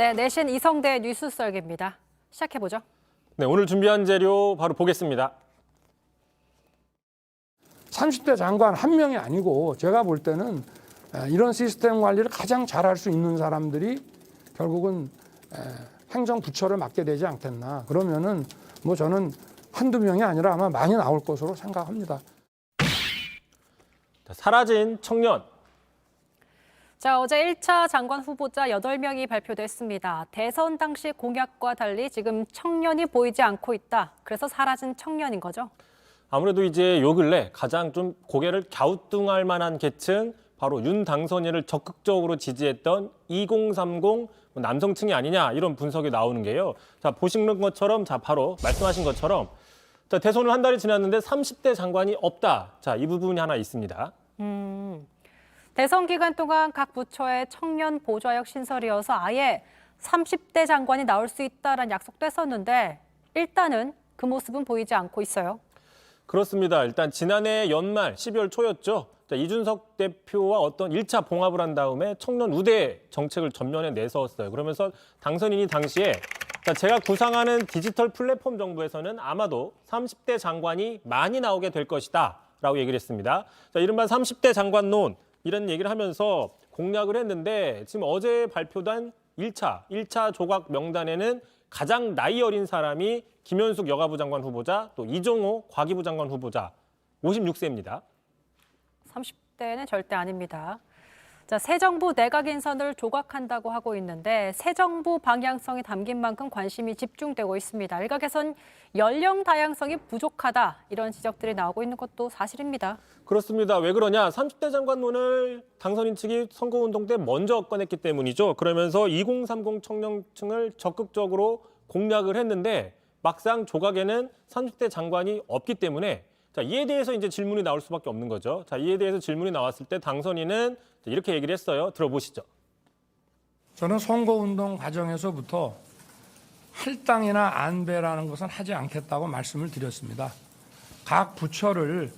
네, 내신 이성대 뉴스 썰기입니다. 시작해보죠. 네, 오늘 준비한 재료 바로 보겠습니다. 30대 장관 한 명이 아니고 제가 볼 때는 이런 시스템 관리를 가장 잘할 수 있는 사람들이 결국은 행정부처를 맡게 되지 않겠나. 그러면은 뭐 저는 한두 명이 아니라 아마 많이 나올 것으로 생각합니다. 사라진 청년. 자, 어제 1차 장관 후보자 8명이 발표됐습니다. 대선 당시 공약과 달리 지금 청년이 보이지 않고 있다. 그래서 사라진 청년인 거죠. 아무래도 이제 요 근래 가장 좀 고개를 갸우뚱할 만한 계층, 바로 윤 당선인을 적극적으로 지지했던 2030 남성층이 아니냐, 이런 분석이 나오는 게요. 자, 보시는 것처럼, 자, 바로 말씀하신 것처럼, 자, 대선을 한 달이 지났는데 30대 장관이 없다. 자, 이 부분이 하나 있습니다. 대선 기간 동안 각 부처의 청년 보좌역 신설이어서 아예 30대 장관이 나올 수 있다라는 약속도 했었는데 일단은 그 모습은 보이지 않고 있어요. 그렇습니다. 일단 지난해 연말 12월 초였죠. 자, 이준석 대표와 어떤 1차 봉합을 한 다음에 청년 우대 정책을 전면에 내세웠어요. 그러면서 당선인이 당시에 제가 구상하는 디지털 플랫폼 정부에서는 아마도 30대 장관이 많이 나오게 될 것이다 라고 얘기를 했습니다. 자, 이른바 30대 장관론, 이런 얘기를 하면서 공약을 했는데 지금 어제 발표된 1차 조각 명단에는 가장 나이 어린 사람이 김현숙 여가부 장관 후보자, 또 이종호 과기부 장관 후보자, 56세입니다. 30대는 절대 아닙니다. 자, 새 정부 내각 인선을 조각한다고 하고 있는데 새 정부 방향성이 담긴 만큼 관심이 집중되고 있습니다. 일각에선 연령 다양성이 부족하다, 이런 지적들이 나오고 있는 것도 사실입니다. 그렇습니다. 왜 그러냐? 30대 장관론을 당선인 측이 선거운동 때 먼저 꺼냈기 때문이죠. 그러면서 2030 청년층을 적극적으로 공략을 했는데 막상 조각에는 30대 장관이 없기 때문에, 자, 이에 대해서 이제 질문이 나올 수밖에 없는 거죠. 자, 이에 대해서 질문이 나왔을 때 당선인은 이렇게 얘기를 했어요. 들어보시죠. 저는 선거운동 과정에서부터 할당이나 안배라는 것은 하지 않겠다고 말씀을 드렸습니다. 각 부처를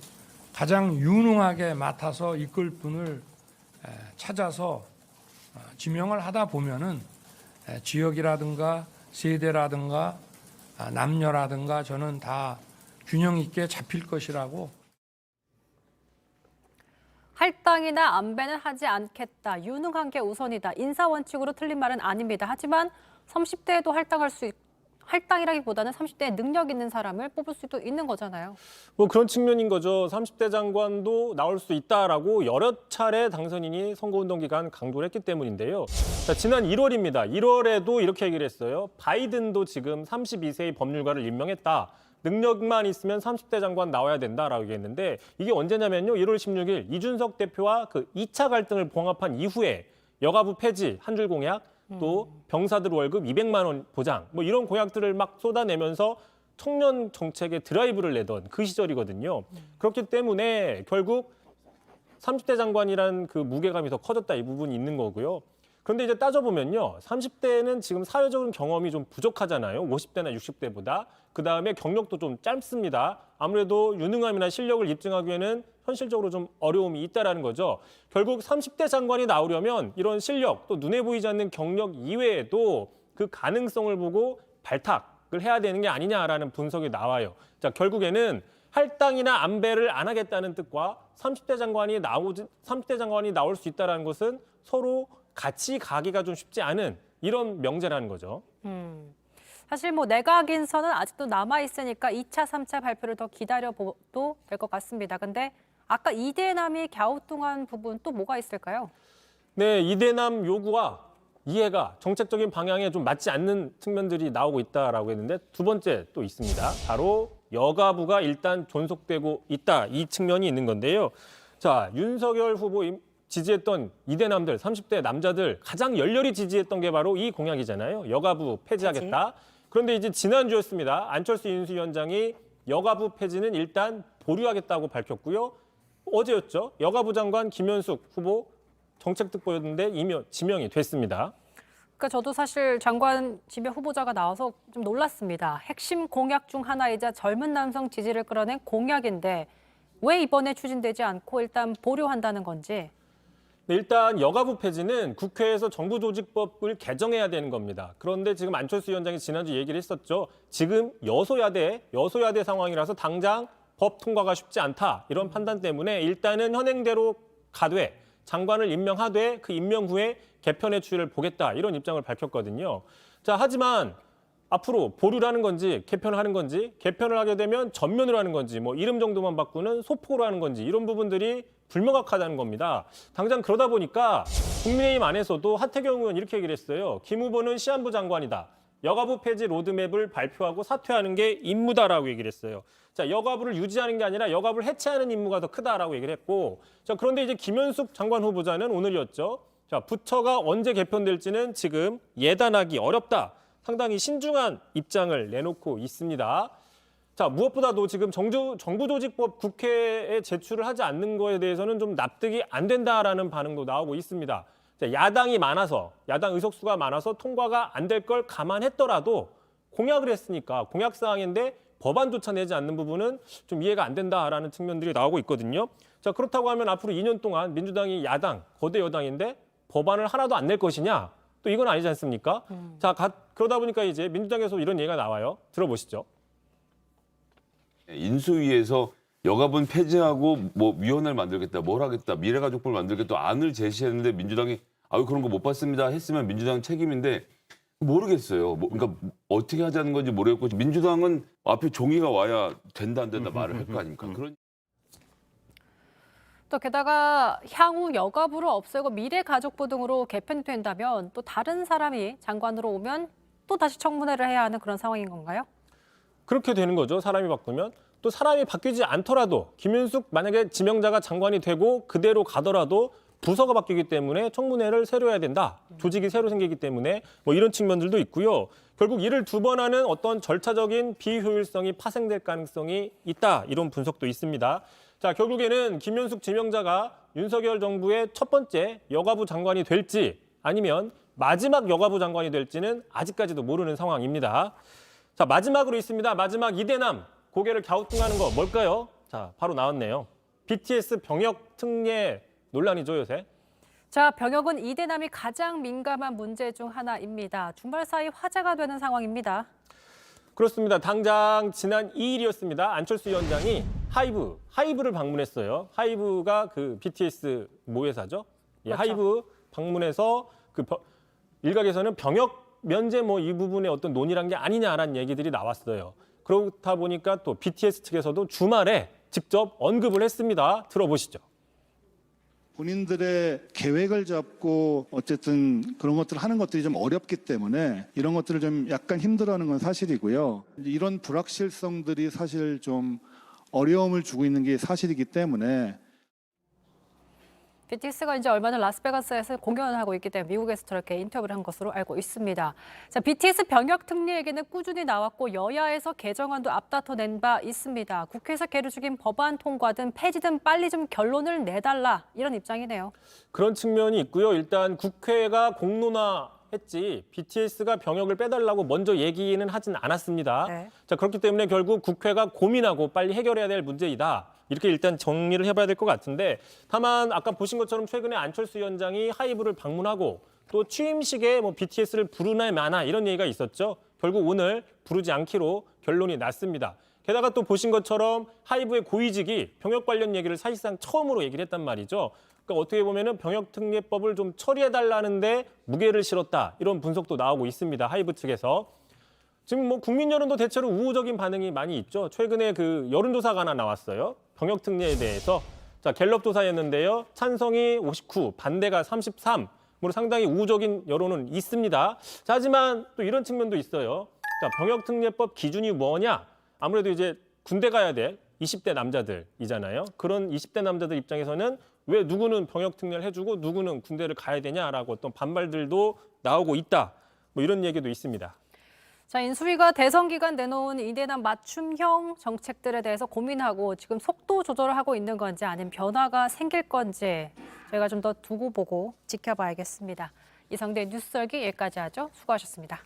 가장 유능하게 맡아서 이끌 분을 찾아서 지명을 하다 보면은 지역이라든가 세대라든가 남녀라든가 저는 다 균형 있게 잡힐 것이라고. 할당이나 안배는 하지 않겠다. 유능한 게 우선이다. 인사 원칙으로 틀린 말은 아닙니다. 하지만 30대에도 할당이라기보다는 30대에 능력 있는 사람을 뽑을 수도 있는 거잖아요. 뭐 그런 측면인 거죠. 30대 장관도 나올 수 있다라고 여러 차례 당선인이 선거운동 기간 강조를 했기 때문인데요. 자, 지난 1월입니다. 1월에도 이렇게 얘기를 했어요. 바이든도 지금 32세의 법률가를 임명했다. 능력만 있으면 30대 장관 나와야 된다라고 얘기했는데 이게 언제냐면요. 1월 16일 이준석 대표와 그 2차 갈등을 봉합한 이후에 여가부 폐지 한 줄 공약, 또 병사들 월급 200만 원 보장, 뭐 이런 공약들을 막 쏟아내면서 청년 정책에 드라이브를 내던 그 시절이거든요. 그렇기 때문에 결국 30대 장관이란 그 무게감이 더 커졌다, 이 부분이 있는 거고요. 그런데 이제 따져보면요. 30대는 지금 사회적인 경험이 좀 부족하잖아요. 50대나 60대보다. 그다음에 경력도 좀 짧습니다. 아무래도 유능함이나 실력을 입증하기에는 현실적으로 좀 어려움이 있다라는 거죠. 결국 30대 장관이 나오려면 이런 실력, 또 눈에 보이지 않는 경력 이외에도 그 가능성을 보고 발탁을 해야 되는 게 아니냐라는 분석이 나와요. 자, 결국에는 할당이나 안배를 안 하겠다는 뜻과 30대 장관이 나올 수 있다는 것은 서로 같이 가기가 좀 쉽지 않은 이런 명제라는 거죠. 사실 뭐 내각 인선은 아직도 남아있으니까 2차, 3차 발표를 더 기다려봐도 될 것 같습니다. 근데 아까 이대남이 갸우뚱한 부분 또 뭐가 있을까요? 네, 이대남 요구와 이해가 정책적인 방향에 좀 맞지 않는 측면들이 나오고 있다라고 했는데 두 번째 또 있습니다. 바로 여가부가 일단 존속되고 있다, 이 측면이 있는 건데요. 자, 윤석열 후보 지지했던 이대남들, 30대 남자들 가장 열렬히 지지했던 게 바로 이 공약이잖아요. 여가부 폐지하겠다. 그런데 이제 지난주였습니다. 안철수 인수위원장이 여가부 폐지는 일단 보류하겠다고 밝혔고요. 어제였죠. 여가부 장관 김현숙 후보 정책특보였는데 이미 지명이 됐습니다. 그러니까 저도 사실 장관 지명 후보자가 나와서 좀 놀랐습니다. 핵심 공약 중 하나이자 젊은 남성 지지를 끌어낸 공약인데 왜 이번에 추진되지 않고 일단 보류한다는 건지. 일단 여가부 폐지는 국회에서 정부조직법을 개정해야 되는 겁니다. 그런데 지금 안철수 위원장이 지난주 얘기를 했었죠. 지금 여소야대 상황이라서 당장 법 통과가 쉽지 않다. 이런 판단 때문에 일단은 현행대로 가되 장관을 임명하되 그 임명 후에 개편의 추이를 보겠다. 이런 입장을 밝혔거든요. 자, 하지만 앞으로 보류를 하는 건지 개편을 하는 건지 개편을 하게 되면 전면으로 하는 건지 뭐 이름 정도만 바꾸는 소폭으로 하는 건지 이런 부분들이 불명확하다는 겁니다. 당장 그러다 보니까 국민의힘 안에서도 하태경 의원 이렇게 얘기를 했어요. 김 후보는 시한부 장관이다. 여가부 폐지 로드맵을 발표하고 사퇴하는 게 임무다라고 얘기를 했어요. 자, 여가부를 유지하는 게 아니라 여가부를 해체하는 임무가 더 크다라고 얘기를 했고, 자, 그런데 이제 김현숙 장관 후보자는 오늘이었죠. 자, 부처가 언제 개편될지는 지금 예단하기 어렵다. 상당히 신중한 입장을 내놓고 있습니다. 자, 무엇보다도 지금 정부조직법 국회에 제출을 하지 않는 거에 대해서는 좀 납득이 안 된다라는 반응도 나오고 있습니다. 자, 야당이 많아서, 야당 의석수가 많아서 통과가 안 될 걸 감안했더라도 공약을 했으니까 공약 사항인데 법안조차 내지 않는 부분은 좀 이해가 안 된다라는 측면들이 나오고 있거든요. 자, 그렇다고 하면 앞으로 2년 동안 민주당이 야당, 거대 여당인데 법안을 하나도 안 낼 것이냐? 또 이건 아니지 않습니까? 자, 그러다 보니까 이제 민주당에서 이런 얘기가 나와요. 들어보시죠. 인수위에서 여가분 폐지하고 뭐 위원회를 만들겠다, 뭘 하겠다, 미래가족부를 만들겠다 안을 제시했는데 민주당이 아유 그런 거 못 봤습니다 했으면 민주당 책임인데 모르겠어요. 그러니까 어떻게 하자는 건지 모르겠고 민주당은 앞에 종이가 와야 된다 안 된다 말을 할 거 아닙니까? 그런. 또 게다가 향후 여가부를 없애고 미래가족부 등으로 개편이 된다면 또 다른 사람이 장관으로 오면 또 다시 청문회를 해야 하는 그런 상황인 건가요? 그렇게 되는 거죠. 사람이 바꾸면. 또 사람이 바뀌지 않더라도 김윤숙 만약에 지명자가 장관이 되고 그대로 가더라도 부서가 바뀌기 때문에 청문회를 새로 해야 된다. 조직이 새로 생기기 때문에 뭐 이런 측면들도 있고요. 결국 이를 두 번 하는 어떤 절차적인 비효율성이 파생될 가능성이 있다. 이런 분석도 있습니다. 자, 결국에는 김윤숙 지명자가 윤석열 정부의 첫 번째 여가부 장관이 될지 아니면 마지막 여가부 장관이 될지는 아직까지도 모르는 상황입니다. 자, 마지막으로 있습니다. 마지막 이대남 고개를 갸우뚱하는 거 뭘까요? 자, 바로 나왔네요. BTS 병역 특례 논란이죠, 요새. 자, 병역은 이대남이 가장 민감한 문제 중 하나입니다. 주말 사이 화제가 되는 상황입니다. 그렇습니다. 당장 지난 2일이었습니다. 안철수 위원장이 하이브를 방문했어요. 하이브가 그 BTS 모회사죠. 예, 그렇죠. 하이브 방문해서 그 일각에서는 병역 면제 뭐 이 부분에 어떤 논의란 게 아니냐라는 얘기들이 나왔어요. 그렇다 보니까 또 BTS 측에서도 주말에 직접 언급을 했습니다. 들어보시죠. 본인들의 계획을 잡고 어쨌든 그런 것들을 하는 것들이 좀 어렵기 때문에 이런 것들을 좀 약간 힘들어하는 건 사실이고요. 이런 불확실성들이 사실 좀 어려움을 주고 있는 게 사실이기 때문에 BTS가 이제 얼마 전 라스베가스에서 공연을 하고 있기 때문에 미국에서 저렇게 인터뷰를 한 것으로 알고 있습니다. 자, BTS 병역 특례 얘기는 꾸준히 나왔고 여야에서 개정안도 앞다퉈낸 바 있습니다. 국회에서 계류 중인 법안 통과든 폐지든 빨리 좀 결론을 내달라 이런 입장이네요. 그런 측면이 있고요. 일단 국회가 공론화했지 BTS가 병역을 빼달라고 먼저 얘기는 하진 않았습니다. 네. 자, 그렇기 때문에 결국 국회가 고민하고 빨리 해결해야 될 문제이다. 이렇게 일단 정리를 해봐야 될 것 같은데 다만 아까 보신 것처럼 최근에 안철수 위원장이 하이브를 방문하고 또 취임식에 뭐 BTS를 부르나 마나 이런 얘기가 있었죠. 결국 오늘 부르지 않기로 결론이 났습니다. 게다가 또 보신 것처럼 하이브의 고위직이 병역 관련 얘기를 사실상 처음으로 얘기를 했단 말이죠. 그러니까 어떻게 보면은 병역특례법을 좀 처리해달라는데 무게를 실었다. 이런 분석도 나오고 있습니다. 하이브 측에서. 지금 뭐 국민 여론도 대체로 우호적인 반응이 많이 있죠. 최근에 그 여론조사가 하나 나왔어요. 병역특례에 대해서. 자, 갤럽 조사였는데요. 찬성이 59, 반대가 33으로 상당히 우호적인 여론은 있습니다. 자, 하지만 또 이런 측면도 있어요. 자, 병역특례법 기준이 뭐냐? 아무래도 이제 군대 가야 될 20대 남자들이잖아요. 그런 20대 남자들 입장에서는 왜 누구는 병역특례를 해주고 누구는 군대를 가야 되냐라고 어떤 반발들도 나오고 있다. 뭐 이런 얘기도 있습니다. 자, 인수위가 대선 기간 내놓은 이대남 맞춤형 정책들에 대해서 고민하고 지금 속도 조절을 하고 있는 건지 아니면 변화가 생길 건지 저희가 좀 더 두고 보고 지켜봐야겠습니다. 이성대 뉴스설기 여기까지 하죠. 수고하셨습니다.